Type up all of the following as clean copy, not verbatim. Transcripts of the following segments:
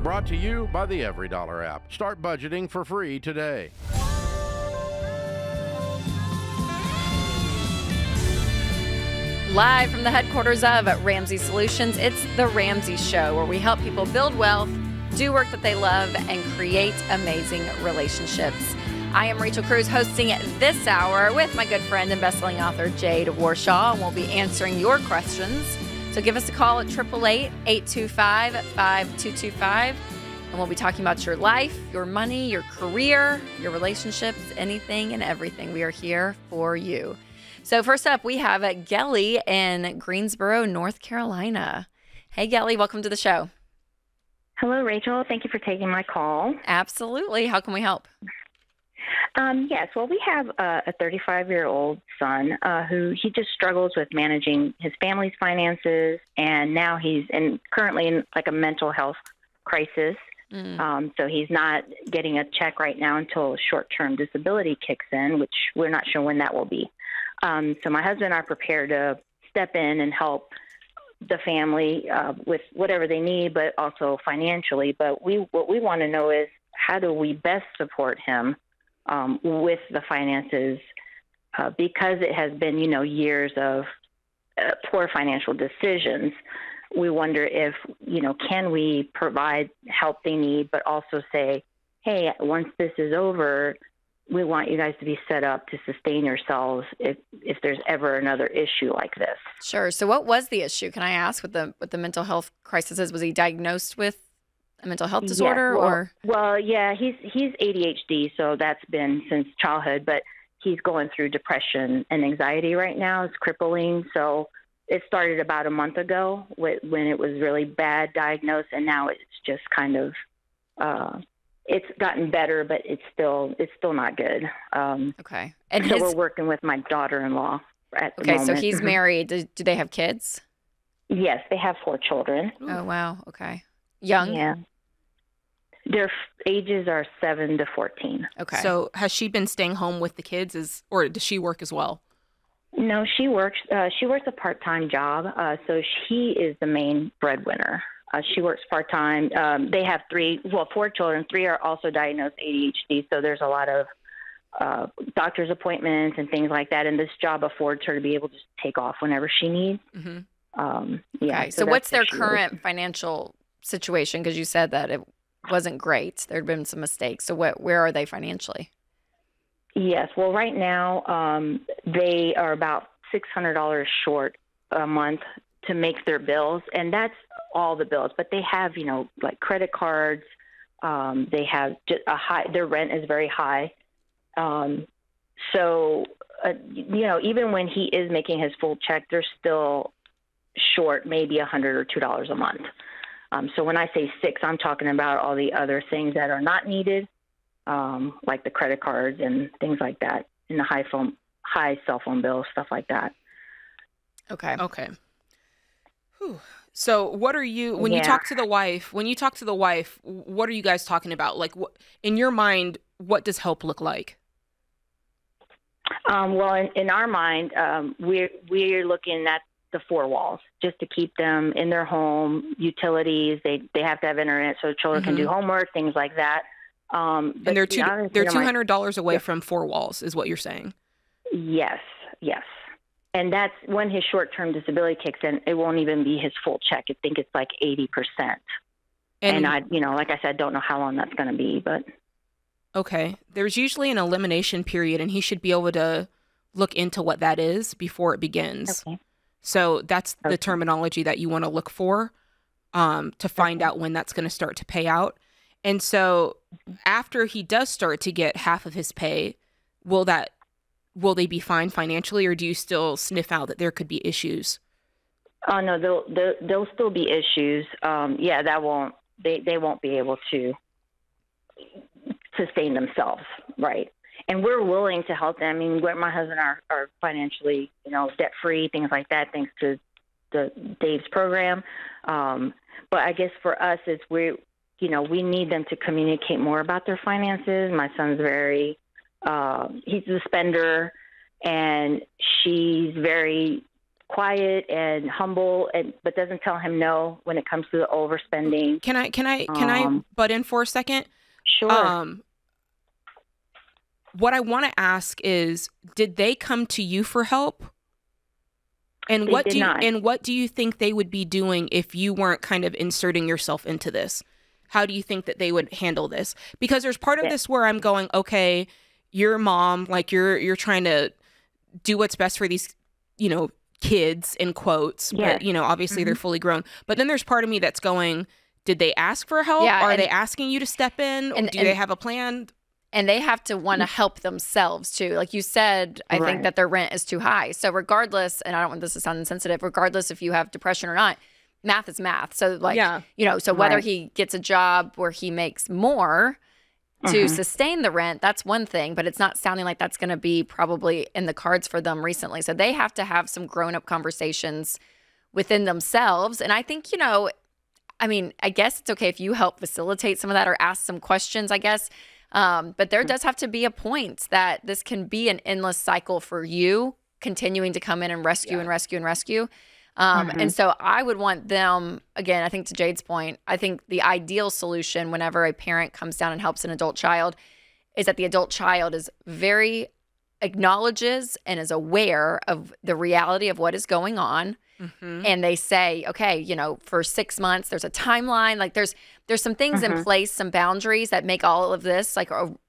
Brought to you by the EveryDollar app. Start budgeting for free today. Live from the headquarters of Ramsey Solutions, it's The Ramsey Show, where we help people build wealth, do work that they love, and create amazing relationships. I am Rachel Cruze, hosting this hour with my good friend and best-selling author, Jade Warshaw, and we'll be answering your questions. So give us a call at 888-825-5225, and we'll be talking about your life, your money, your career, your relationships, anything and everything. We are here for you. So first up, we have Gelly in Greensboro, North Carolina. Hey, Gelly, welcome to the show. Hello, Rachel. Thank you for taking my call. Absolutely. How can we help? Yes, well, we have a 35-year-old son who he just struggles with managing his family's finances, and now he's currently in like a mental health crisis. So he's not getting a check right now until short-term disability kicks in, which we're not sure when that will be. So my husband and I are prepared to step in and help the family with whatever they need, but also financially. But what we want to know is, how do we best support him with the finances, because it has been, years of poor financial decisions. We wonder if, can we provide help they need, but also say, hey, once this is over, we want you guys to be set up to sustain yourselves if there's ever another issue like this. Sure. So what was the issue? Can I ask what the mental health crisis is? Was he diagnosed with a mental health disorder? Well, yeah, he's ADHD, so that's been since childhood, but he's going through depression and anxiety right now. It's crippling. So it started about a month ago when it was really bad diagnosed, and now it's just kind of it's gotten better, but it's still not good. Okay. And so we're working with my daughter-in-law at the moment. So he's married. Do they have kids? Yes, they have 4 children. Ooh. Oh, wow. Okay. Young? Yeah. Their ages are 7 to 14. Okay. So has she been staying home with the kids, or does she work as well? No, she works. She works a part-time job, so she is the main breadwinner. She works part-time. They have 4 children. 3 are also diagnosed ADHD, so there's a lot of doctor's appointments and things like that, and this job affords her to be able to take off whenever she needs. Mm-hmm. Okay. So what's their current financial situation? Because you said that it wasn't great. There had been some mistakes. So where are they financially? Yes. Well, right now they are about $600 short a month to make their bills, and that's all the bills. But they have, like credit cards. They have just their rent is very high. So, even when he is making his full check, they're still short maybe $100 or $2 a month. So when I say 6, I'm talking about all the other things that are not needed, like the credit cards and things like that, and the high cell phone bills, stuff like that. Okay. Whew. So what are you, when you talk to the wife, what are you guys talking about? Like, in your mind, what does help look like? Well, in our mind, we're looking at the 4 walls just to keep them in their home, utilities. They have to have internet so children can do homework, things like that. And they're $200 away from 4 walls is what you're saying. Yes. And that's when his short-term disability kicks in. It won't even be his full check. I think it's like 80%. And I, like I said, don't know how long that's going to be, but. Okay. There's usually an elimination period, and he should be able to look into what that is before it begins. Okay. So that's the terminology that you want to look for to find out when that's going to start to pay out. And so after he does start to get half of his pay, will they be fine financially, or do you still sniff out that there could be issues? Oh, no, there'll still be issues. They won't be able to sustain themselves, right? And we're willing to help them. I mean, my husband are financially, debt-free, things like that, thanks to Dave's program. But I guess for us, we need them to communicate more about their finances. My son's he's a spender, and she's very quiet and humble, but doesn't tell him no when it comes to the overspending. Can I butt in for a second? Sure. What I want to ask is, did they come to you for help? And what do you think they would be doing if you weren't kind of inserting yourself into this? How do you think that they would handle this? Because there's part of this where I'm going, okay, you're a mom, like you're trying to do what's best for these, kids in quotes, but obviously they're fully grown. But then there's part of me that's going, did they ask for help? Are they asking you to step in? Or do they have a plan? And they have to want to help themselves too. Like you said, I think that their rent is too high. So regardless, and I don't want this to sound insensitive, regardless if you have depression or not, math is math. So so whether he gets a job where he makes more to sustain the rent, that's one thing, but it's not sounding like that's going to be probably in the cards for them recently. So they have to have some grown-up conversations within themselves. And I think, I guess it's okay if you help facilitate some of that or ask some questions, I guess. But there does have to be a point that this can be an endless cycle for you continuing to come in and rescue and rescue and rescue. And so I would want them, again, I think to Jade's point, I think the ideal solution whenever a parent comes down and helps an adult child is that the adult child is acknowledges and is aware of the reality of what is going on. And they say, okay, for 6 months, there's a timeline. Like there's some things in place, some boundaries that make all of this,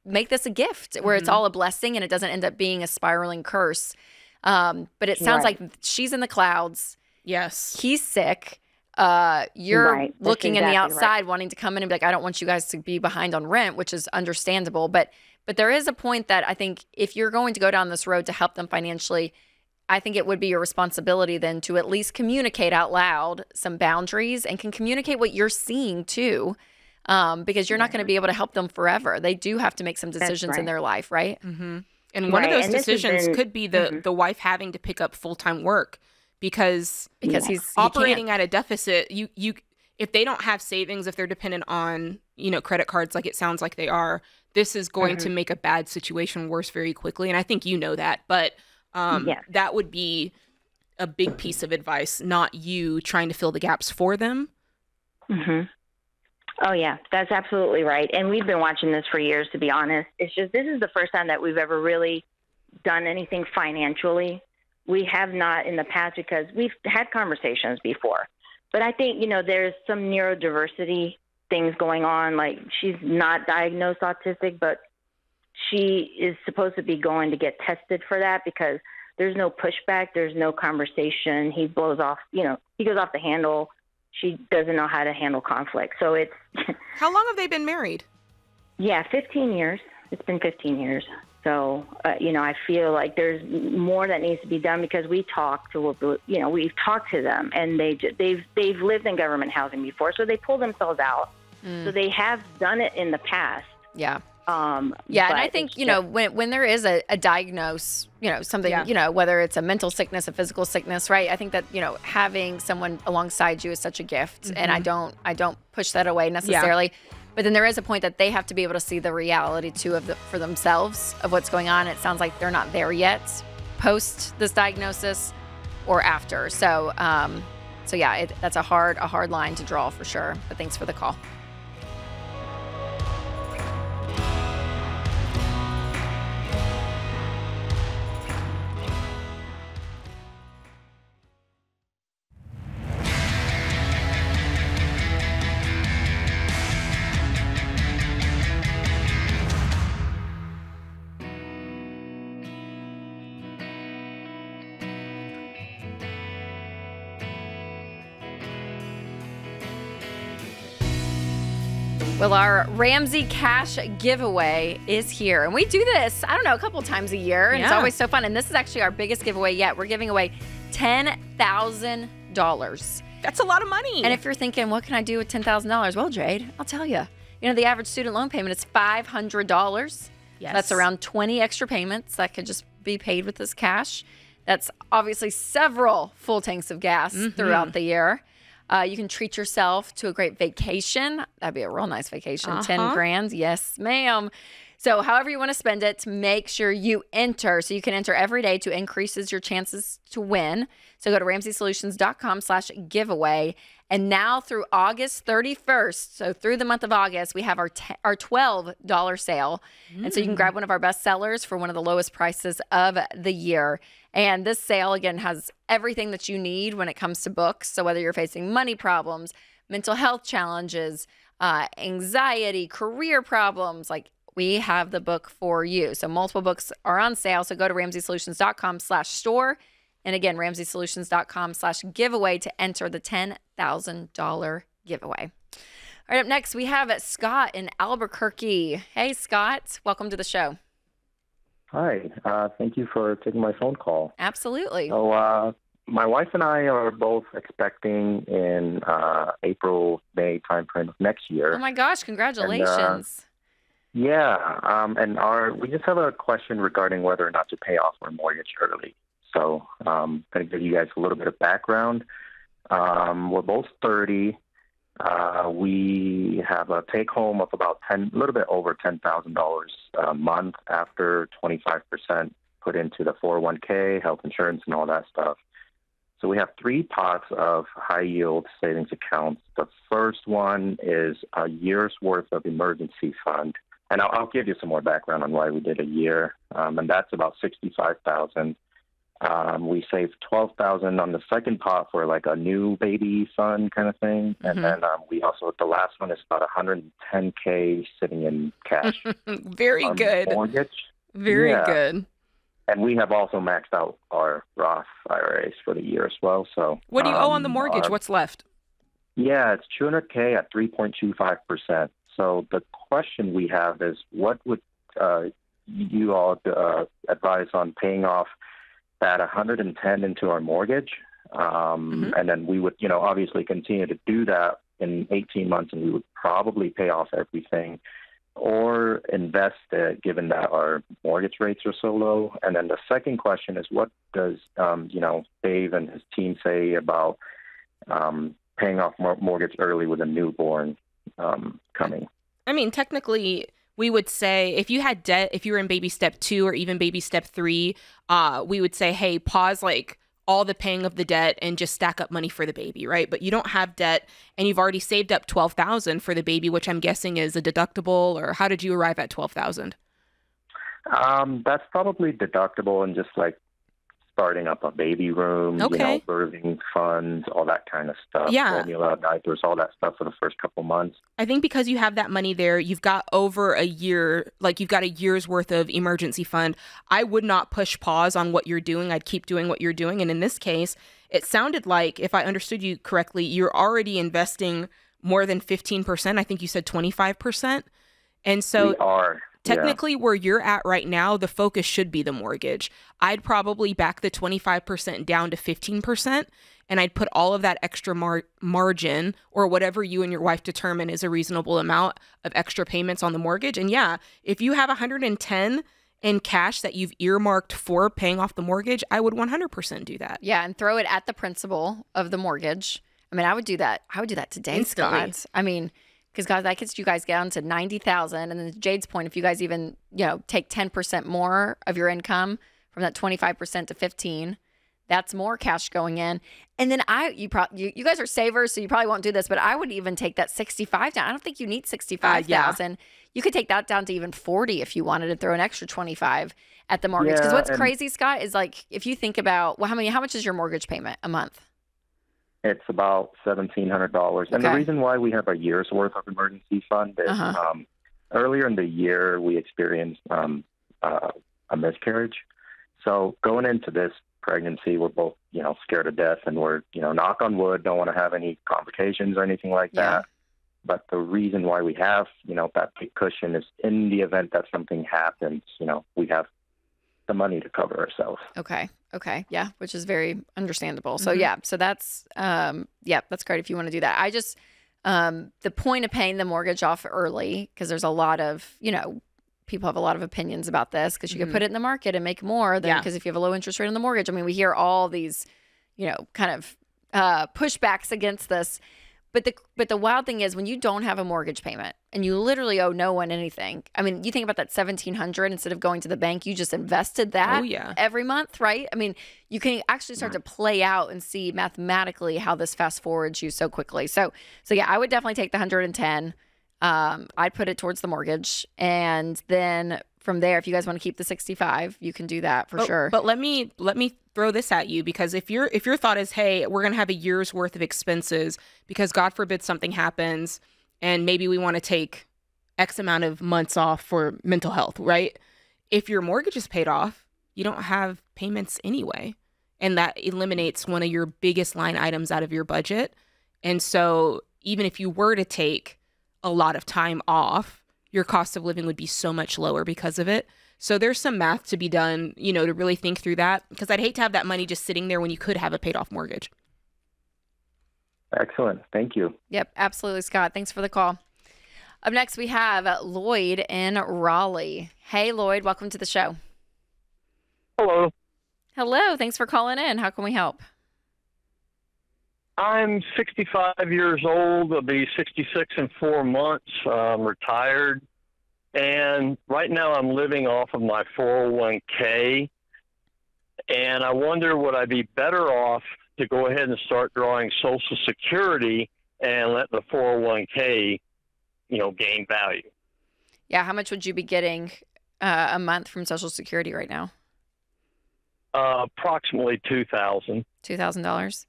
make this a gift where it's all a blessing and it doesn't end up being a spiraling curse. But it sounds like she's in the clouds. Yes. He's sick. You're looking in the outside wanting to come in and be like, I don't want you guys to be behind on rent, which is understandable. But there is a point that I think if you're going to go down this road to help them financially, I think it would be your responsibility then to at least communicate out loud some boundaries and can communicate what you're seeing too, because you're not going to be able to help them forever. They do have to make some decisions in their life, right? And one of those decisions could be the wife having to pick up full-time work because he's operating at a deficit. You if they don't have savings, if they're dependent on credit cards like it sounds like they are, this is going to make a bad situation worse very quickly. And I think that, but that would be a big piece of advice, not you trying to fill the gaps for them. Oh, yeah, that's absolutely right. And we've been watching this for years, to be honest. It's just this is the first time that we've ever really done anything financially. We have not in the past because we've had conversations before. But I think, there's some neurodiversity things going on. Like she's not diagnosed autistic, but she is supposed to be going to get tested for that because there's no pushback. There's no conversation. He blows off, he goes off the handle. She doesn't know how to handle conflict. So it's... How long have they been married? Yeah, 15 years. It's been 15 years. So, I feel like there's more that needs to be done because we talk to, we've talked to them and they've lived in government housing before. So they pull themselves out. So they have done it in the past. Yeah. And I think, when there is a diagnose, something, whether it's a mental sickness, a physical sickness, right? I think that, having someone alongside you is such a gift. And I don't push that away necessarily. Yeah. But then there is a point that they have to be able to see the reality too for themselves of what's going on. It sounds like they're not there yet post this diagnosis or after. So, that's a hard line to draw for sure. But thanks for the call. Well, our Ramsey cash giveaway is here. And we do this, a couple times a year. And it's always so fun. And this is actually our biggest giveaway yet. We're giving away $10,000. That's a lot of money. And if you're thinking, what can I do with $10,000? Well, Jade, I'll tell you. The average student loan payment is $500. Yes. That's around 20 extra payments that could just be paid with this cash. That's obviously several full tanks of gas throughout the year. You can treat yourself to a great vacation. That'd be a real nice vacation. 10 grand. Yes, ma'am. So however you want to spend it, make sure you enter. So you can enter every day to increases your chances to win. So go to RamseySolutions.com/giveaway. And now through August 31st, so through the month of August, we have our $12 sale. And so you can grab one of our best sellers for one of the lowest prices of the year. And this sale, again, has everything that you need when it comes to books. So whether you're facing money problems, mental health challenges, anxiety, career problems, like we have the book for you. So multiple books are on sale. So go to RamseySolutions.com/store. And again, RamseySolutions.com/giveaway to enter the $10,000 giveaway. All right, up next, we have Scott in Albuquerque. Hey, Scott. Welcome to the show. Hi. Thank you for taking my phone call. Absolutely. So my wife and I are both expecting in April, May timeframe of next year. Oh, my gosh. Congratulations. We just have a question regarding whether or not to pay off our mortgage early. So I'm going to give you guys a little bit of background. We're both 30. We have a take-home of about a little bit over $10,000 a month after 25% put into the 401k, health insurance, and all that stuff. So we have 3 pots of high-yield savings accounts. The first one is a year's worth of emergency fund. And I'll give you some more background on why we did a year. And that's about $65,000. We saved $12,000 on the second pot for like a new baby fund kind of thing. And then the last one is about $110K sitting in cash. Very good. Mortgage. Very good. And we have also maxed out our Roth IRAs for the year as well. So what do you owe on the mortgage? What's left? Yeah, it's $200K at 3.25%. So the question we have is, what would you all advise on paying off that 110 into our mortgage? And then we would, obviously continue to do that in 18 months, and we would probably pay off everything, or invest it, given that our mortgage rates are so low. And then the second question is, what does, Dave and his team say about paying off mortgage early with a newborn coming? I mean, technically, we would say if you had debt, if you were in baby step 2 or even baby step 3, we would say, hey, pause like all the paying of the debt and just stack up money for the baby, right? But you don't have debt and you've already saved up $12,000 for the baby, which I'm guessing is a deductible, or how did you arrive at $12,000? That's probably deductible and just like starting up a baby room, birthing funds, all that kind of stuff. Yeah. Formula, diapers, all that stuff for the first couple months. I think because you have that money there, you've got over a year, like you've got a year's worth of emergency fund. I would not push pause on what you're doing. I'd keep doing what you're doing. And in this case, it sounded like, if I understood you correctly, you're already investing more than 15%. I think you said 25%. And so we are. Technically, where you're at right now, the focus should be the mortgage. I'd probably back the 25% down to 15%, and I'd put all of that extra margin, or whatever you and your wife determine is a reasonable amount of extra payments on the mortgage. And yeah, if you have 110 in cash that you've earmarked for paying off the mortgage, I would 100% do that. Yeah, and throw it at the principal of the mortgage. I mean, I would do that. I would do that today, instantly. Scott. I mean, because guys, that gets you guys down to $90,000, and then to Jade's point, if you guys even take 10% more of your income from that 25% to 15%, that's more cash going in. And then you guys are savers, so you probably won't do this, but I would even take that 65 down. I don't think you need 65,000. You could take that down to even 40 if you wanted to throw an extra 25 at the mortgage. Because what's crazy, Scott, is like if you think about how much is your mortgage payment a month? It's about $1,700. And the reason why we have a year's worth of emergency fund is earlier in the year, we experienced a miscarriage. So going into this pregnancy, we're both, scared to death, and we're, knock on wood, don't want to have any complications or anything like that. But the reason why we have, that big cushion is in the event that something happens, we have the money to cover ourselves. Okay. Yeah. Which is very understandable. So so that's, that's great if you want to do that. I just, the point of paying the mortgage off early, because there's a lot of, people have a lot of opinions about this, because you can put it in the market and make more than, because if you have a low interest rate on the mortgage, I mean, we hear all these, kind of pushbacks against this. But the wild thing is when you don't have a mortgage payment and you literally owe no one anything. I mean, you think about that $1,700 instead of going to the bank, you just invested that every month, right? I mean, you can actually start to play out and see mathematically how this fast forwards you so quickly. So yeah, I would definitely take the 110. I'd put it towards the mortgage, and then from there, if you guys want to keep the 65, you can do that for sure. But let me throw this at you, because if your thought is, hey, we're going to have a year's worth of expenses because God forbid something happens and maybe we want to take X amount of months off for mental health, right? If your mortgage is paid off, you don't have payments anyway. And that eliminates one of your biggest line items out of your budget. And so even if you were to take a lot of time off, your cost of living would be so much lower because of it. So there's some math to be done, to really think through that, because I'd hate to have that money just sitting there when you could have a paid off mortgage. Excellent. Thank you. Yep, absolutely, Scott. Thanks for the call. Up next, we have Lloyd in Raleigh. Hey, Lloyd, welcome to the show. Hello. Hello. Thanks for calling in. How can we help? I'm 65 years old. I'll be 66 in 4 months. I'm retired. And right now I'm living off of my 401k. And I wonder, would I be better off to go ahead and start drawing Social Security and let the 401k, gain value? Yeah. How much would you be getting a month from Social Security right now? Approximately $2,000. $2,000.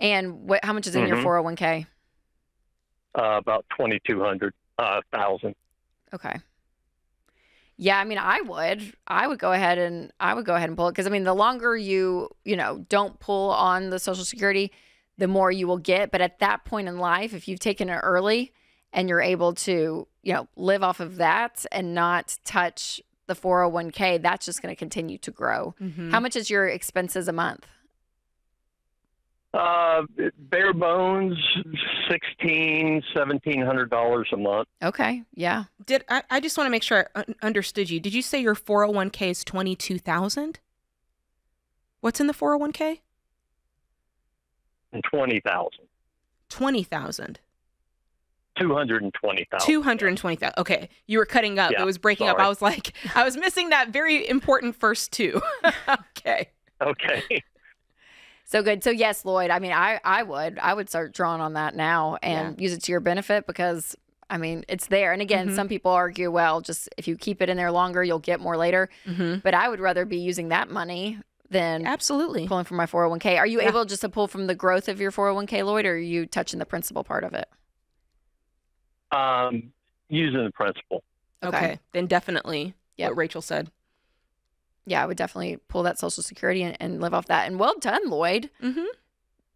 And how much is in your 401k? About $2,200. Okay. Yeah, I mean, I would go ahead and pull it, because I mean, the longer you don't pull on the Social Security, the more you will get. But at that point in life, if you've taken it early and you're able to live off of that and not touch the 401k, that's just going to continue to grow. How much is your expenses a month? Bare bones, $1,700 a month. Okay, yeah. I just want to make sure I understood you. Did you say your 401k is $22,000? What's in the 401k? And $20,000. $20,000. $220,000. $220,000. Okay, you were cutting up. Yeah, it was breaking up. I was like, I was missing that very important first two. Okay. Okay. So good. So yes, Lloyd, I mean, I would start drawing on that now and use it to your benefit, because I mean, it's there. And again, some people argue, well, just if you keep it in there longer, you'll get more later. But I would rather be using that money than absolutely pulling from my 401k. Are you able just to pull from the growth of your 401k, Lloyd, or are you touching the principal part of it? Using the principal. Okay. Then definitely what Rachel said. Yeah, I would definitely pull that Social Security and live off that. And well done, Lloyd.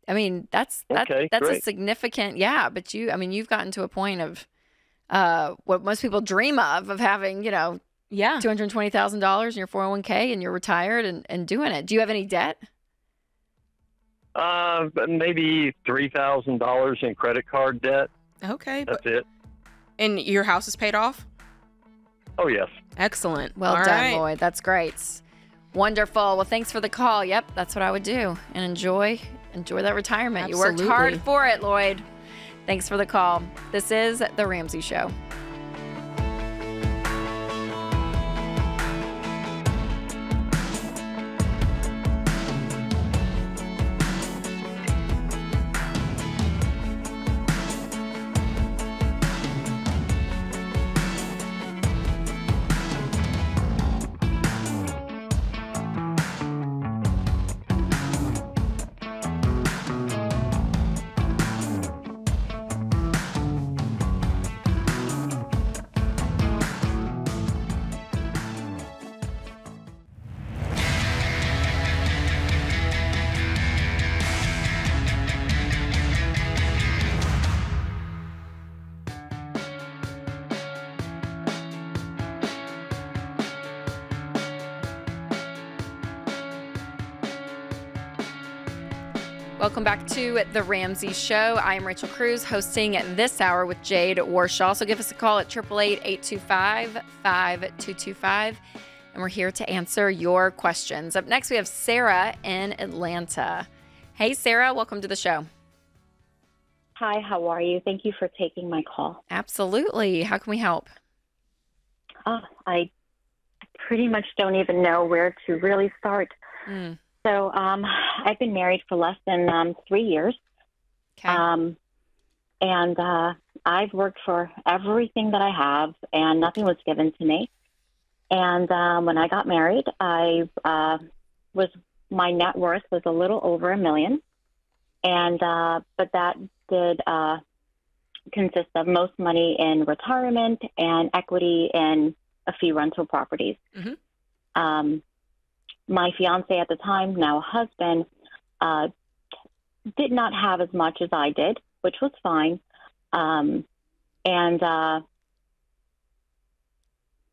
I mean, that's great. a significant, but you've gotten to a point of what most people dream of having, $220,000 in your 401k and you're retired and doing it. Do you have any debt? Maybe $3,000 in credit card debt. Okay. That's it. And your house is paid off? Oh, yes. Excellent. Well done, Lloyd. That's great. Wonderful. Well, thanks for the call. Yep, that's what I would do. And enjoy that retirement. Absolutely. You worked hard for it, Lloyd. Thanks for the call. This is The Ramsey Show. Welcome back to The Ramsey Show. I am Rachel Cruze, hosting this hour with Jade Warshaw. So give us a call at 888-825-5225, and we're here to answer your questions. Up next, we have Sarah in Atlanta. Hey, Sarah, welcome to the show. Hi, how are you? Thank you for taking my call. Absolutely. How can we help? I pretty much don't even know where to really start. So I've been married for less than 3 years. Okay. And I've worked for everything that I have, and nothing was given to me. And when I got married, my net worth was a little over $1 million. And but that did consist of most money in retirement and equity in a few rental properties. My fiance at the time, now husband, did not have as much as I did, which was fine.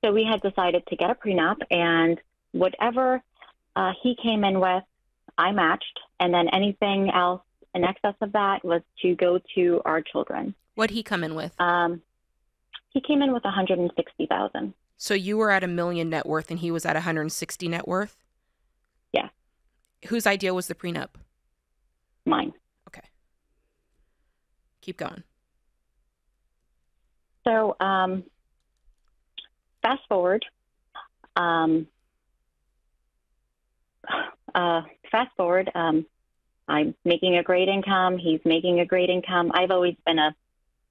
So we had decided to get a prenup, and whatever he came in with, I matched, and then anything else in excess of that was to go to our children. What'd he come in with? He came in with $160,000. So you were at $1 million net worth, and he was at $160 net worth? Yeah. Whose idea was the prenup? Mine. Okay. Keep going. So fast forward. I'm making a great income. He's making a great income. I've always been a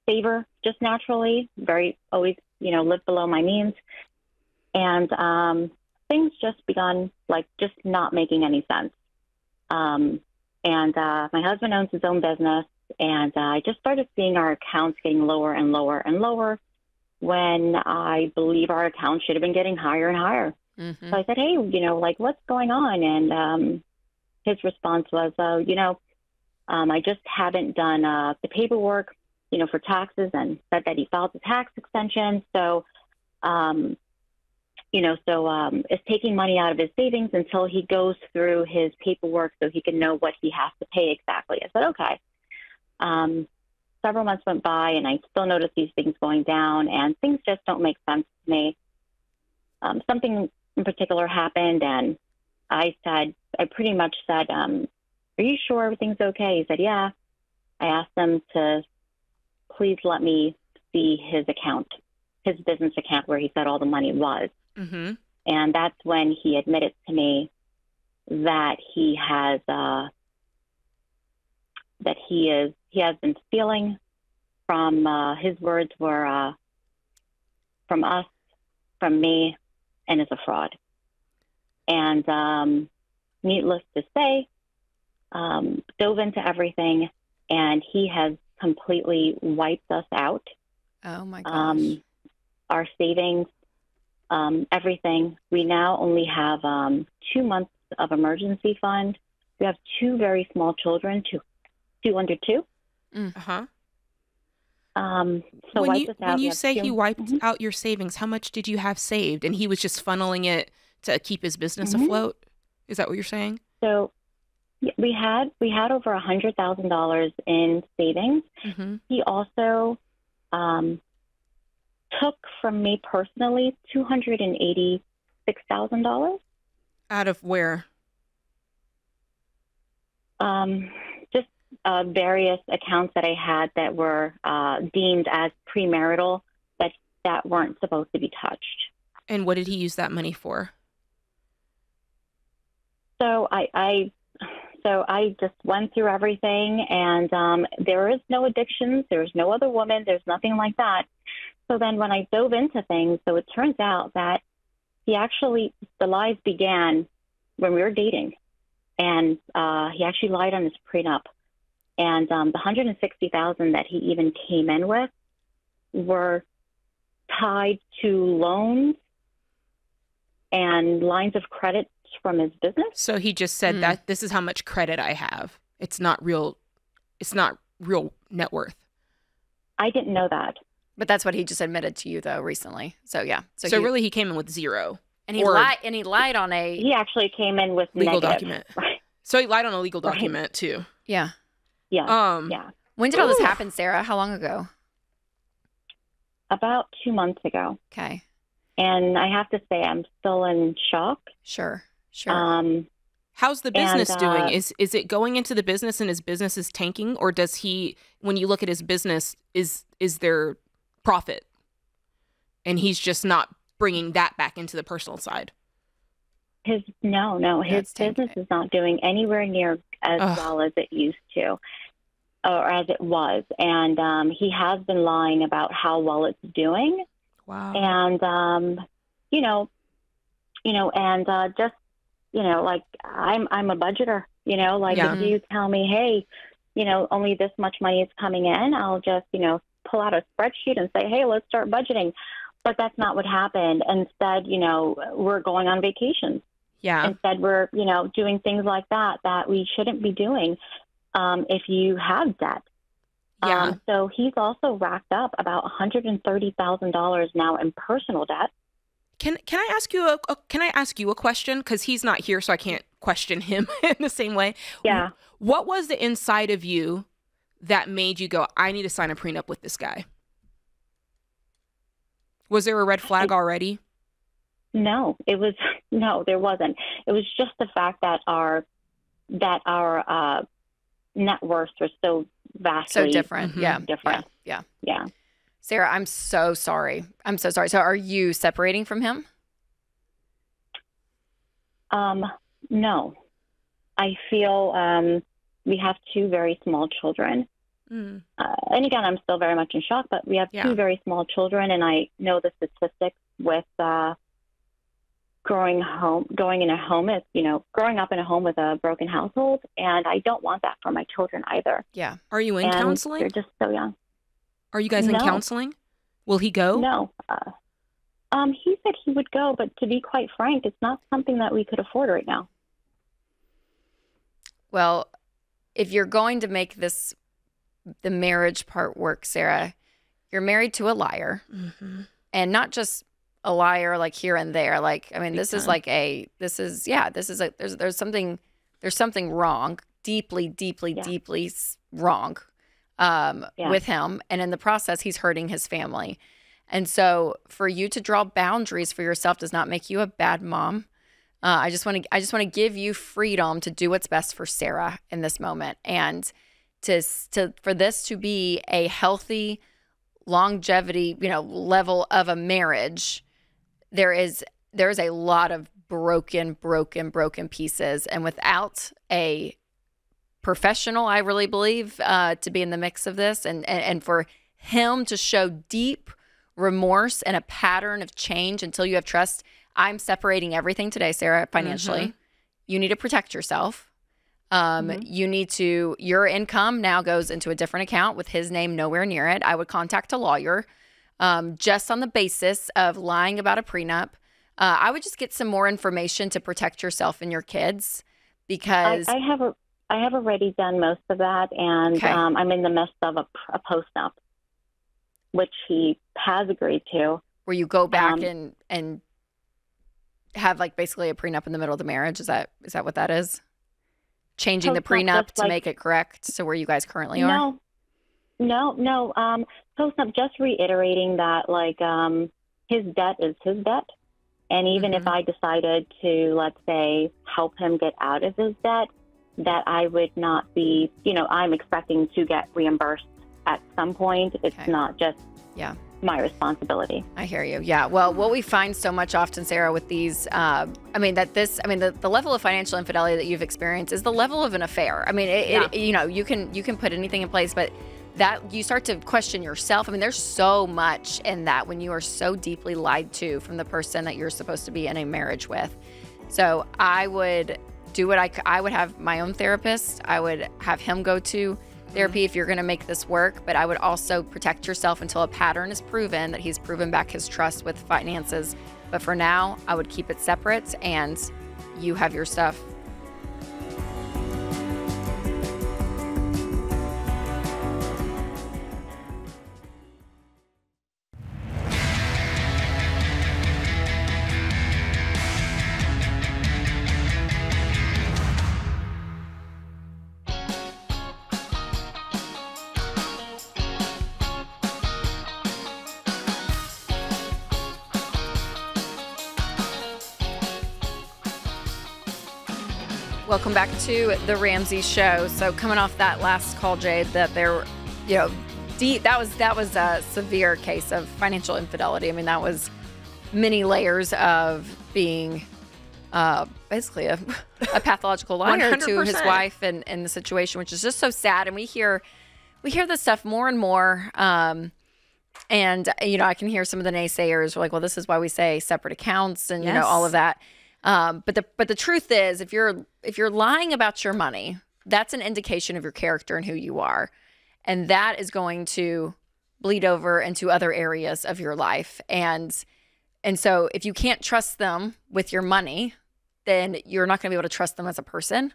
saver, just naturally, always, lived below my means. And things just begun, just not making any sense. And my husband owns his own business, and I just started seeing our accounts getting lower and lower and lower when I believe our accounts should have been getting higher and higher. So I said, hey, what's going on? And his response was, I just haven't done the paperwork, for taxes, and said that he filed a tax extension. So, it's taking money out of his savings until he goes through his paperwork so he can know what he has to pay exactly. I said, okay. Several months went by, and I still noticed these things going down, and things just don't make sense to me. Something in particular happened, and I pretty much said, are you sure everything's okay? He said, yeah. I asked him to please let me see his account, his business account, where he said all the money was. And that's when he admitted to me that he has been stealing from, his words were, from us, from me, and is a fraud. And needless to say, dove into everything, and he has completely wiped us out. Oh, my gosh. Our savings, everything. We now only have 2 months of emergency fund. We have 2 very small children, two under 2. So when you say he wiped out your savings, how much did you have saved? And he was just funneling it to keep his business afloat? Is that what you're saying? So we had over $100,000 in savings. He also took from me personally $286,000. Out of where? Just various accounts that I had that were deemed as premarital that weren't supposed to be touched. And what did he use that money for? So I just went through everything, and there is no addictions. There's no other woman. There's nothing like that. So then when I dove into things, so it turns out that the lies began when we were dating, and he actually lied on his prenup. And the $160,000 that he even came in with were tied to loans and lines of credit from his business. So he just said that this is how much credit I have. It's not real net worth. I didn't know that. But that's what he just admitted to you, though, recently. So, yeah. So really he came in with zero. And he lied on a... He actually came in with legal negative. Document. Right. So he lied on a legal document, too. Yeah. Yeah. Yeah. When did all this happen, Sarah? How long ago? About 2 months ago. Okay. And I have to say, I'm still in shock. Sure. How's the business doing? Is it going into the business and his business is tanking, or does he, when you look at his business, is there profit and he's just not bringing that back into the personal side? His business is not doing anywhere near as well as it used to, or as it was, and he has been lying about how well it's doing. Wow. And just like I'm a budgeter. If you tell me, hey, only this much money is coming in, I'll just pull out a spreadsheet and say, hey, let's start budgeting. But that's not what happened. Instead, we're going on vacations. Yeah. Instead, we're, doing things like that we shouldn't be doing if you have debt. Yeah. So he's also racked up about $130,000 now in personal debt. Can I ask you a question? Because he's not here, so I can't question him in the same way. Yeah. What was the inside of you that made you go, I need to sign a prenup with this guy? Was there a red flag already? No, there wasn't. It was just the fact that our net worths were so vastly different. Yeah. Different. Yeah. Yeah. Sarah, I'm so sorry. So are you separating from him? No. I feel we have two very small children. Mm. And again, I'm still very much in shock, but we have two very small children, and I know the statistics with growing up in a home with a broken household, and I don't want that for my children either. Yeah. Are you in counseling? They're just so young. Are you guys in counseling? Will he go? No. He said he would go, but to be quite frank, it's not something that we could afford right now. Well, if you're going to make the marriage part work, Sarah, you're married to a liar, and not just a liar like here and there. Like, I mean, there's something wrong, deeply wrong with him. And in the process, he's hurting his family. And so for you to draw boundaries for yourself does not make you a bad mom. I just want to give you freedom to do what's best for Sarah in this moment, and for this to be a healthy longevity, level of a marriage. There is a lot of broken pieces, and without a professional, I really believe, to be in the mix of this, and for him to show deep remorse and a pattern of change until you have trust. I'm separating everything today, Sarah, financially. You need to protect yourself. Your income now goes into a different account with his name nowhere near it. I would contact a lawyer just on the basis of lying about a prenup. I would just get some more information to protect yourself and your kids, because I have already done most of that, and I'm in the midst of a post-nup, which he has agreed to. Where you go back and have like basically a prenup in the middle of the marriage. Is that what that is? Changing the prenup to make it correct to where you guys currently are? No. Post-nup, just reiterating that his debt is his debt. And even if I decided to, let's say, help him get out of his debt, that I would not be, I'm expecting to get reimbursed at some point. It's not just my responsibility. I hear you. Yeah. Well, what we find so much often, Sarah, with these, the level of financial infidelity that you've experienced is the level of an affair. I mean, you can put anything in place, but that you start to question yourself. I mean, there's so much in that when you are so deeply lied to from the person that you're supposed to be in a marriage with. So I would do what I would have my own therapist. I would have him go to therapy if you're going to make this work, but I would also protect yourself until a pattern is proven, that he's proven back his trust with finances. But for now, I would keep it separate, and you have your stuff. Welcome back to the Ramsey Show. So coming off that last call, Jade, that there, deep. That was a severe case of financial infidelity. I mean, that was many layers of being basically a pathological liar 100%. To his wife and the situation, which is just so sad. And we hear this stuff more and more. And I can hear some of the naysayers like, well, this is why we say separate accounts and all of that. But the truth is, if you're lying about your money, that's an indication of your character and who you are. And that is going to bleed over into other areas of your life. And so if you can't trust them with your money, then you're not going to be able to trust them as a person.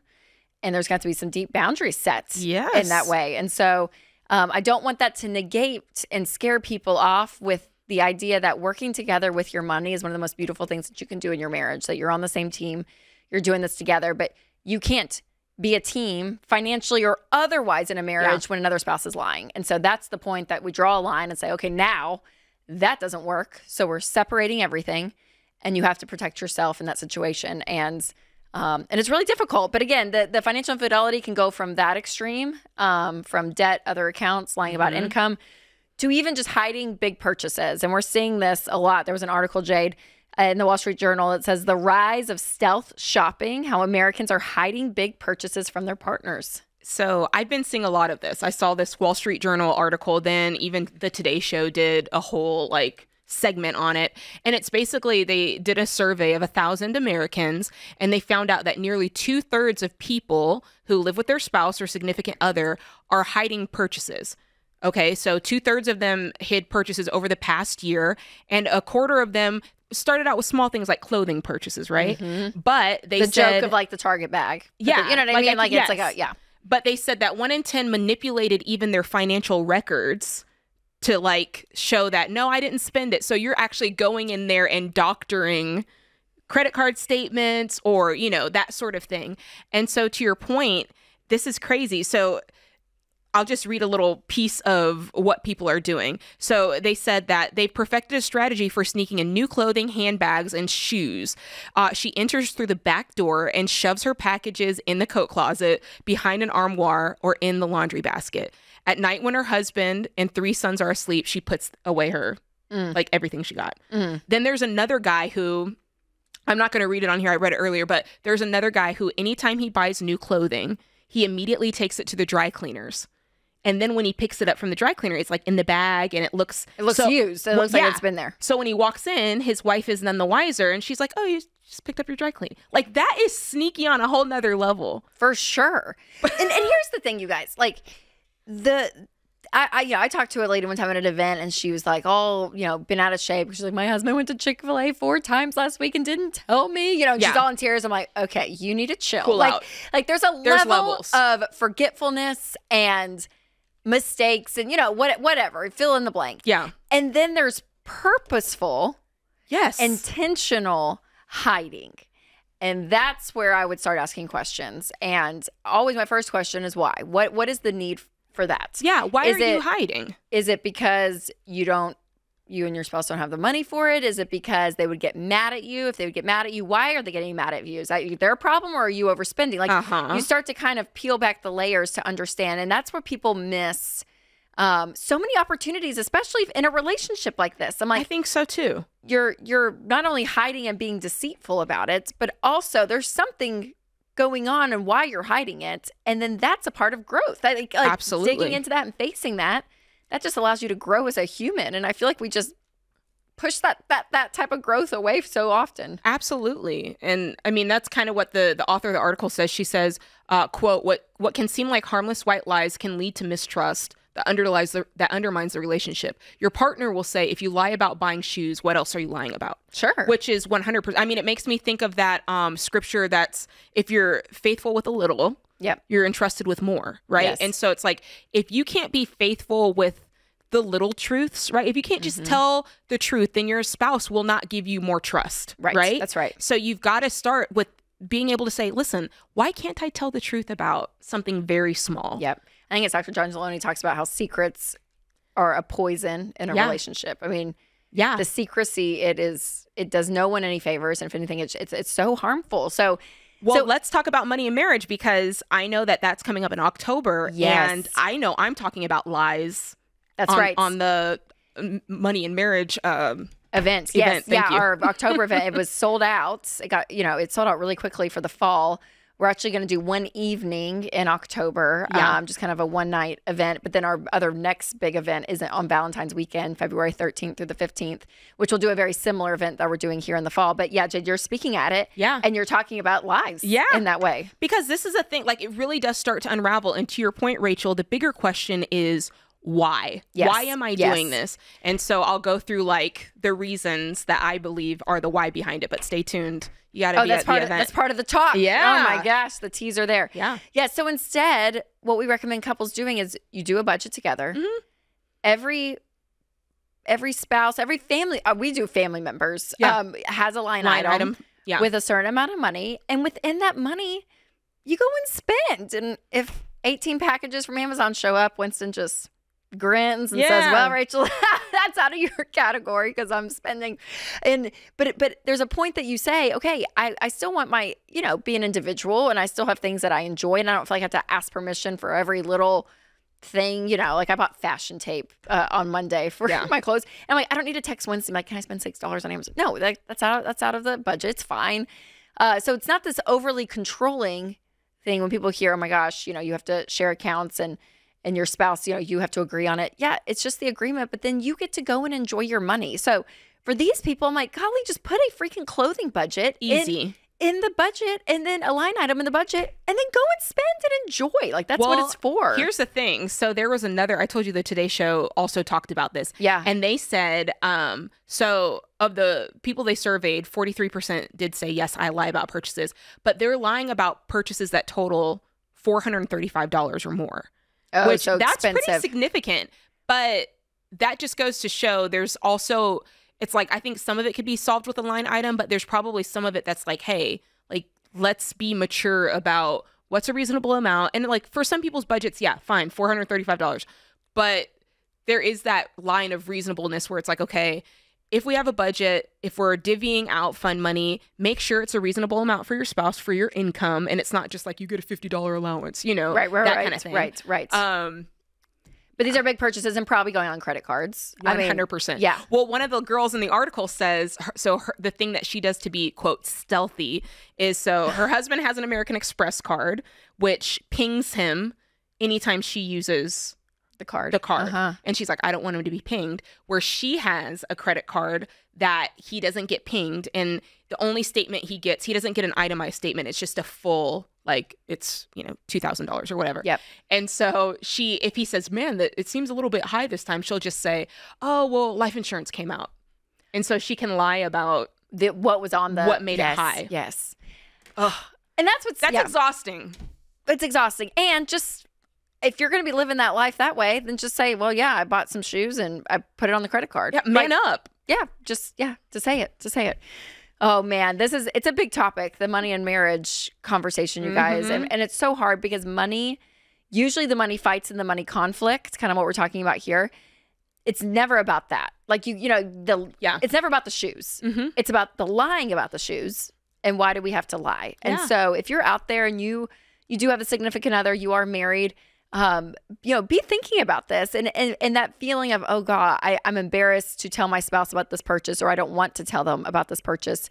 And there's got to be some deep boundaries set in that way. And so I don't want that to negate and scare people off with the idea that working together with your money is one of the most beautiful things that you can do in your marriage, that you're on the same team, you're doing this together, but you can't be a team financially or otherwise in a marriage when another spouse is lying. And so that's the point that we draw a line and say, okay, now that doesn't work. So we're separating everything and you have to protect yourself in that situation. And it's really difficult. But again, the financial infidelity can go from that extreme, from debt, other accounts, lying about income, to even just hiding big purchases. And we're seeing this a lot. There was an article, Jade, in the Wall Street Journal. It says the rise of stealth shopping, how Americans are hiding big purchases from their partners. So I've been seeing a lot of this. I saw this Wall Street Journal article. Then even the Today Show did a whole segment on it. And it's basically, they did a survey of 1,000 Americans, and they found out that nearly 2/3 of people who live with their spouse or significant other are hiding purchases. Okay, so 2/3 of them hid purchases over the past year, and 1/4 of them started out with small things like clothing purchases, right? But they said... joke of the Target bag. Yeah. You know what I mean? It's But they said that 1 in 10 manipulated even their financial records to show that, no, I didn't spend it. So you're actually going in there and doctoring credit card statements or, that sort of thing. And so to your point, this is crazy. So I'll just read a little piece of what people are doing. So they said that they've perfected a strategy for sneaking in new clothing, handbags, and shoes. She enters through the back door and shoves her packages in the coat closet, behind an armoire, or in the laundry basket. At night, when her husband and 3 sons are asleep, she puts away her, everything she got. Then there's another guy who, I'm not going to read it on here, I read it earlier, but there's another guy who anytime he buys new clothing, he immediately takes it to the dry cleaners. And then when he picks it up from the dry cleaner, it's in the bag and it looks used. It looks like it's been there. So when he walks in, his wife is none the wiser. And she's like, oh, you just picked up your dry cleaning. That is sneaky on a whole nother level. For sure. and here's the thing, you guys. I talked to a lady one time at an event and she was been out of shape. She's like, my husband went to Chick-fil-A 4 times last week and didn't tell me. She's all in tears. I'm like, okay, you need to chill. Cool out. There's level levels of forgetfulness and mistakes and whatever, fill in the blank. Yeah. And then there's purposeful, yes, intentional hiding. And that's where I would start asking questions. And always my first question is why? What is the need for that? Yeah, why are you hiding? Is it because you and your spouse don't have the money for it? Is it because they would get mad at you? If they would get mad at you, why are they getting mad at you? Is that their problem, or are you overspending? You start to kind of peel back the layers to understand. And that's where people miss so many opportunities, especially in a relationship like this. I think so too. You're not only hiding and being deceitful about it, but also there's something going on and why you're hiding it. And then that's a part of growth. Absolutely. Digging into that and facing that just allows you to grow as a human. And I feel like we just push that type of growth away so often. Absolutely. And I mean, that's kind of what the author of the article says. She says, quote, what can seem like harmless white lies can lead to mistrust that undermines the relationship. Your partner will say, if you lie about buying shoes, what else are you lying about? Sure. Which is 100%. I mean, it makes me think of that scripture that's, if you're faithful with a little, you're entrusted with more, right? Yes. And so it's if you can't be faithful with the little truths, right? If you can't just tell the truth, then your spouse will not give you more trust, right? That's right. So you've got to start with being able to say, listen, why can't I tell the truth about something very small? Yep. I think it's Dr. John Zeloni talks about how secrets are a poison in a relationship. I mean, the secrecy, it does no one any favors. And if anything, it's so harmful. So Well, let's talk about money and marriage, because I know that that's coming up in October. Yes. And I know I'm talking about lies. That's right. On the money and marriage event. Yes. Thank you. Our October event, it was sold out. It sold out really quickly for the fall. We're actually going to do one evening in October, just kind of a one-night event. But then our other next big event is on Valentine's weekend, February 13th through the 15th, which will do a very similar event that we're doing here in the fall. But yeah, Jade, you're speaking at it. Yeah. And you're talking about lies in that way. Because this is a thing, like, it really does start to unravel. And to your point, Rachel, the bigger question is, why? Yes. Why am I doing this? And so I'll go through like the reasons that I believe are the why behind it, but stay tuned. You got to be at the event. That's part of the talk. Yeah. Oh my gosh, the teaser there. Yeah. Yeah. So instead, what we recommend couples doing is you do a budget together. Mm-hmm. Every spouse, every family, we do family members, has a line item with a certain amount of money. And within that money, you go and spend. And if 18 packages from Amazon show up, Winston just grins and says, well, Rachel, that's out of your category because I'm spending. But there's a point that you say, okay, I still want my, be an individual, and I still have things that I enjoy, and I don't feel like I have to ask permission for every little thing, like I bought fashion tape on Monday for my clothes. And I'm like, I don't need to text Wednesday. I'm like, can I spend $6 on Amazon? No, that's out of the budget. It's fine. So it's not this overly controlling thing when people hear, oh my gosh, you have to share accounts and your spouse, you have to agree on it. Yeah, it's just the agreement, but then you get to go and enjoy your money. So for these people, I'm like, golly, just put a freaking clothing budget in the budget, and then a line item in the budget, and then go and spend and enjoy. Like, that's what it's for. Here's the thing. So there was another, I told you the Today Show also talked about this. Yeah. And they said, so of the people they surveyed, 43% did say, yes, I lie about purchases, but they're lying about purchases that total $435 or more. Oh, which so that's expensive. pretty significant. But that just goes to show there's also, it's like, I think some of it could be solved with a line item, but there's probably some of it that's like, hey, like, let's be mature about what's a reasonable amount. And like, for some people's budgets, yeah, fine, $435. But there is that line of reasonableness where it's like, okay, if we have a budget, if we're divvying out fund money, make sure it's a reasonable amount for your spouse, for your income, and it's not just like you get a $50 allowance, that kind of thing. Right. But these are big purchases and probably going on credit cards. 100%. Yeah. Well, one of the girls in the article says, the thing that she does to be, quote, stealthy is, so her husband has an American Express card, which pings him anytime she uses the card. And she's like, I don't want him to be pinged. Where she has a credit card that he doesn't get pinged. And the only statement he gets, he doesn't get an itemized statement. It's just a full, like, it's, $2,000 or whatever. Yep. And so if he says, man, that it seems a little bit high this time, she'll just say, oh, well, life insurance came out. And so she can lie about what was on what made it high. Yes. And that's exhausting. It's exhausting. And just, if you're going to be living that life that way, then just say, well, yeah, I bought some shoes and I put it on the credit card. Yeah, man up. Yeah, to say it. Oh man, it's a big topic, the money and marriage conversation, you guys. And it's so hard because usually the money fights and the money conflict, kind of what we're talking about here. It's never about that. Like it's never about the shoes. Mm-hmm. It's about the lying about the shoes. And why do we have to lie? And so if you're out there and you do have a significant other, you are married, be thinking about this and that feeling of, oh God, I'm embarrassed to tell my spouse about this purchase, or I don't want to tell them about this purchase.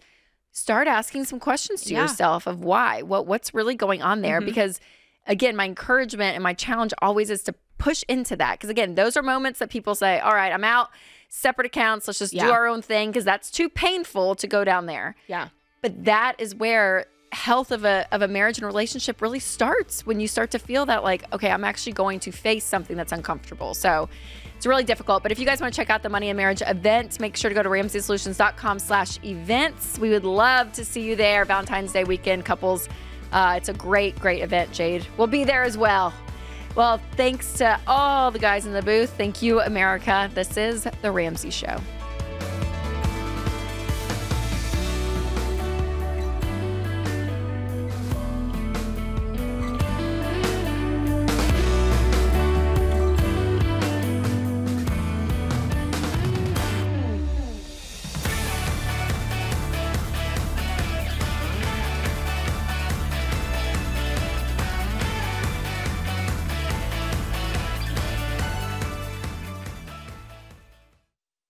Start asking some questions to yourself of why, what's really going on there? Mm-hmm. Because again, my encouragement and my challenge always is to push into that. Because again, those are moments that people say, all right, I'm out, separate accounts. Let's just do our own thing. Because that's too painful to go down there. Yeah. But that is where health of a marriage and relationship really starts, when you start to feel that, like, okay, I'm actually going to face something that's uncomfortable. So it's really difficult. But if you guys want to check out the Money and Marriage event, make sure to go to RamseySolutions.com/events. We would love to see you there. Valentine's Day weekend, couples. It's a great event, Jade. We'll be there as well. Well, thanks to all the guys in the booth. Thank you, America. This is The Ramsey Show.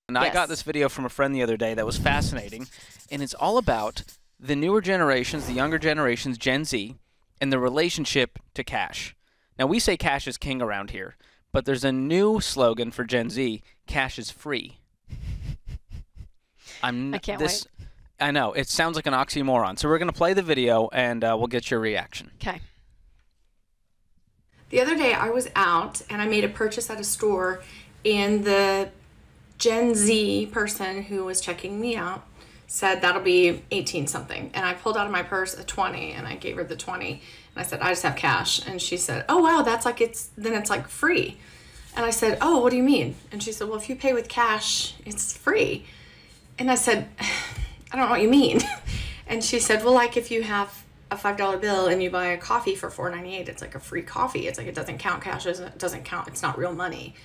And I got this video from a friend the other day that was fascinating, and it's all about the newer generations, the younger generations, Gen Z, and the relationship to cash. Now, we say cash is king around here, but there's a new slogan for Gen Z, cash is free. I can't wait. I know, it sounds like an oxymoron. So we're going to play the video, and we'll get your reaction. Okay. The other day I was out and I made a purchase at a store, and the Gen Z person who was checking me out said that'll be 18 something, and I pulled out of my purse a 20 and I gave her the 20 and I said, I just have cash. And she said, oh wow, that's like it's like free. And I said, oh, what do you mean? And she said, well, if you pay with cash, it's free. And I said, I don't know what you mean. And she said, well, like if you have a $5 bill and you buy a coffee for $4.98, it's like a free coffee. It's like it doesn't count. Cash doesn't count. It's not real money.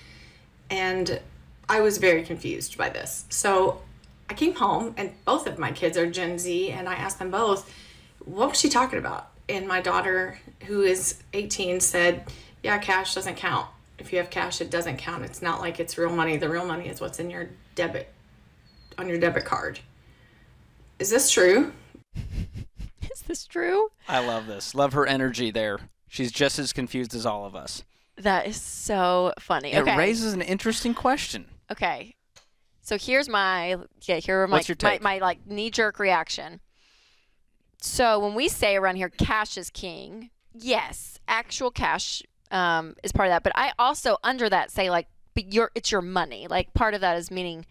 And I was very confused by this. So I came home, and both of my kids are Gen Z, and I asked them both, what was she talking about? And my daughter, who is 18, said, yeah, cash doesn't count. If you have cash, it doesn't count. It's not like it's real money. The real money is what's in your on your debit card. Is this true? Is this true? I love this. Love her energy there. She's just as confused as all of us. That is so funny. It raises an interesting question. Okay. So here's my my like knee-jerk reaction. So when we say around here cash is king, yes, actual cash is part of that. But I also under that say like it's your money. Like part of that is meaning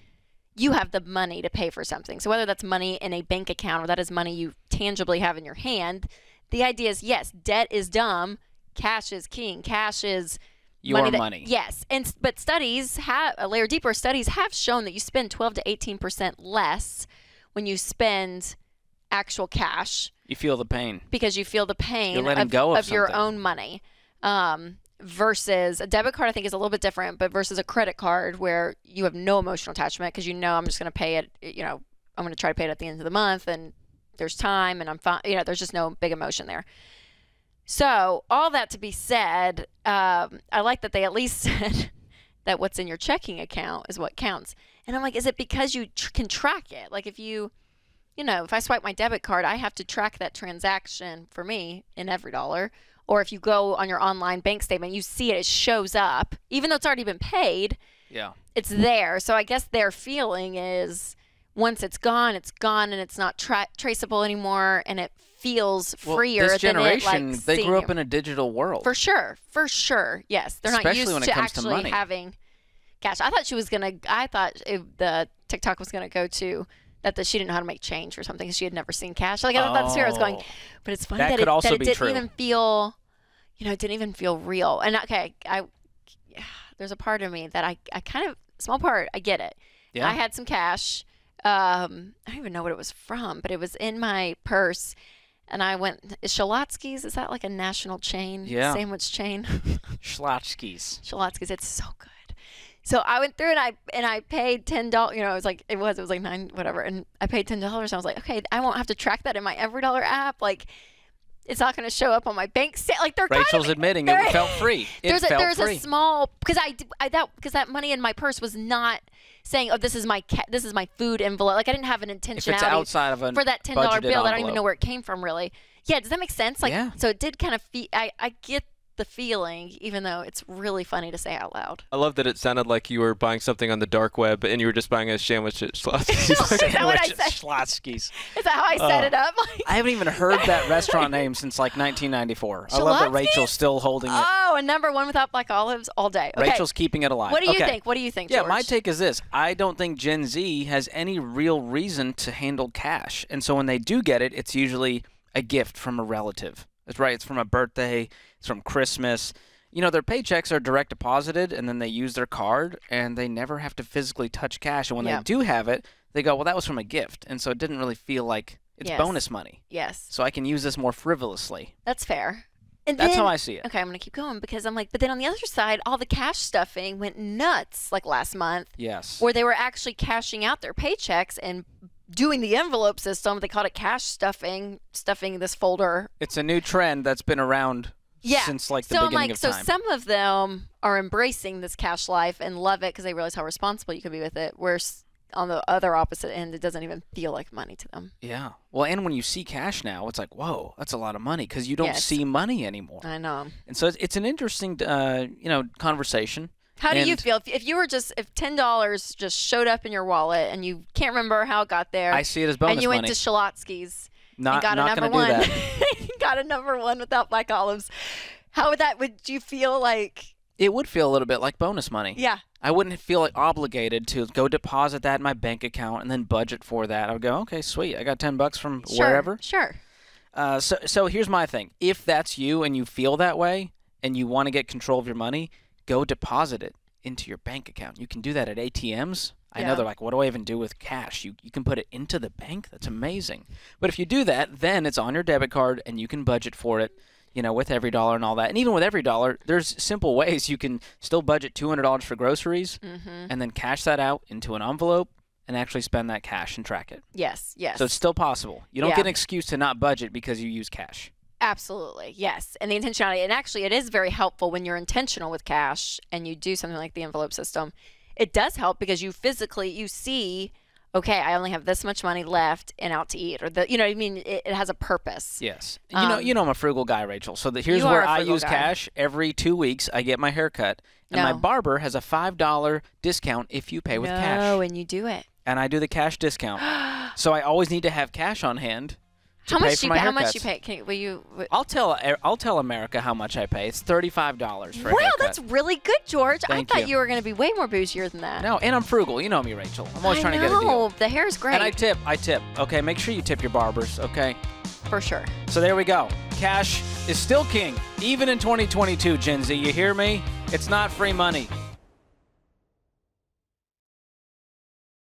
you have the money to pay for something. So whether that's money in a bank account or that is money you tangibly have in your hand, the idea is yes, debt is dumb, cash is king. Cash is your money. Yes. But studies have, a layer deeper, studies have shown that you spend 12 to 18% less when you spend actual cash. You feel the pain. Because you feel the pain You're letting go of your own money. Versus a debit card, I think is a little bit different, but versus a credit card where you have no emotional attachment because you know I'm just going to pay it, I'm going to try to pay it at the end of the month and there's time and I'm fine. There's just no big emotion there. So all that to be said, I like that they at least said that what's in your checking account is what counts. And I'm like, is it because you can track it? Like if if I swipe my debit card, I have to track that transaction for me in every dollar. Or if you go on your online bank statement, you see it shows up. Even though it's already been paid, it's there. So I guess their feeling is once it's gone, and it's not traceable anymore, and it feels freer. This generation, than it, they grew up in a digital world. For sure. Yes. They're Especially not when used it to comes to actually money. having cash. I thought the TikTok was going to go to that she didn't know how to make change or something because she had never seen cash. Like I thought that's where I was going. But it's funny that it didn't even feel, it didn't even feel real. And there's a part of me that I kind of, small part, I get it. Yeah. I had some cash. I don't even know what it was from, but it was in my purse. And I went, is Schlotzsky's, is that like a national chain? Yeah. Sandwich chain? Schlotzsky's. It's so good. So I went through and I paid $10. It was like $9, whatever. And I paid $10. And I was like, okay, I won't have to track that in my $Every app. Like, it's not going to show up on my bank statement. Like they're Rachel's admitting it felt free. There's a small because that money in my purse was not saying, oh, this is my food envelope. Like I didn't have an intentionality if it's outside of for that $10 bill. I don't even know where it came from really. Yeah, does that make sense? Like so it did kind of I get the feeling, even though it's really funny to say out loud. I love that it sounded like you were buying something on the dark web and you were just buying a sandwich at Schlotzsky's. Is that what I said? Schlotzsky's. Is that how I set it up? I haven't even heard that restaurant name since like 1994. I love that Rachel's still holding it. Oh, and number one without black olives all day. Okay. Rachel's keeping it alive. What do you think? What do you think, George? Yeah, my take is this. I don't think Gen Z has any real reason to handle cash. And so when they do get it, it's usually a gift from a relative. That's right. It's from a birthday. It's from Christmas. Their paychecks are direct deposited, and then they use their card, and they never have to physically touch cash. And when they do have it, they go, well, that was from a gift. And so it didn't really feel like it's bonus money. Yes. So I can use this more frivolously. That's fair. And that's how I see it. Okay, I'm going to keep going because I'm like, but then on the other side, all the cash stuffing went nuts like last month. Yes. Where they were actually cashing out their paychecks and doing the envelope system. They called it cash stuffing this folder. It's a new trend that's been around since like the beginning of time. So some of them are embracing this cash life and love it because they realize how responsible you can be with it. Whereas on the other opposite end, it doesn't even feel like money to them. Yeah. Well, and when you see cash now, it's like, whoa, that's a lot of money because you don't see money anymore. I know. And so it's an interesting, conversation. How do you feel if you were if $10 just showed up in your wallet and you can't remember how it got there? I see it as bonus money. And you went to Shalotsky's and got not a number gonna one. do that. Got a number one without black olives. How would you feel like? It would feel a little bit like bonus money. Yeah. I wouldn't feel like obligated to go deposit that in my bank account and then budget for that. I would go, okay, sweet. I got $10 from wherever. Sure. So here's my thing. If that's you and you feel that way and you want to get control of your money, go deposit it into your bank account. You can do that at ATMs. I know they're like, what do I even do with cash? You can put it into the bank. That's amazing. But if you do that, then it's on your debit card and you can budget for it, with every dollar and all that. And even with every dollar, there's simple ways you can still budget $200 for groceries and then cash that out into an envelope and actually spend that cash and track it. Yes. So it's still possible. You don't get an excuse to not budget because you use cash. Absolutely, yes. And the intentionality, and actually it is very helpful when you're intentional with cash and you do something like the envelope system. It does help because you see, okay, I only have this much money left and out to eat, or it has a purpose. Yes. I'm a frugal guy, Rachel. So here's where I use cash. Every 2 weeks, I get my hair cut, and my barber has a $5 discount if you pay with cash. Oh, and you do it. And I do the cash discount. So I always need to have cash on hand. How much you pay? I'll tell America how much I pay. It's $35 for a haircut. Wow, that's really good, George. I thought you you were going to be way more bougier than that. No, and I'm frugal. You know me, Rachel. I'm always trying to get a deal. The hair is great. And I tip. Okay, make sure you tip your barbers, okay? For sure. So there we go. Cash is still king, even in 2022, Gen Z. You hear me? It's not free money.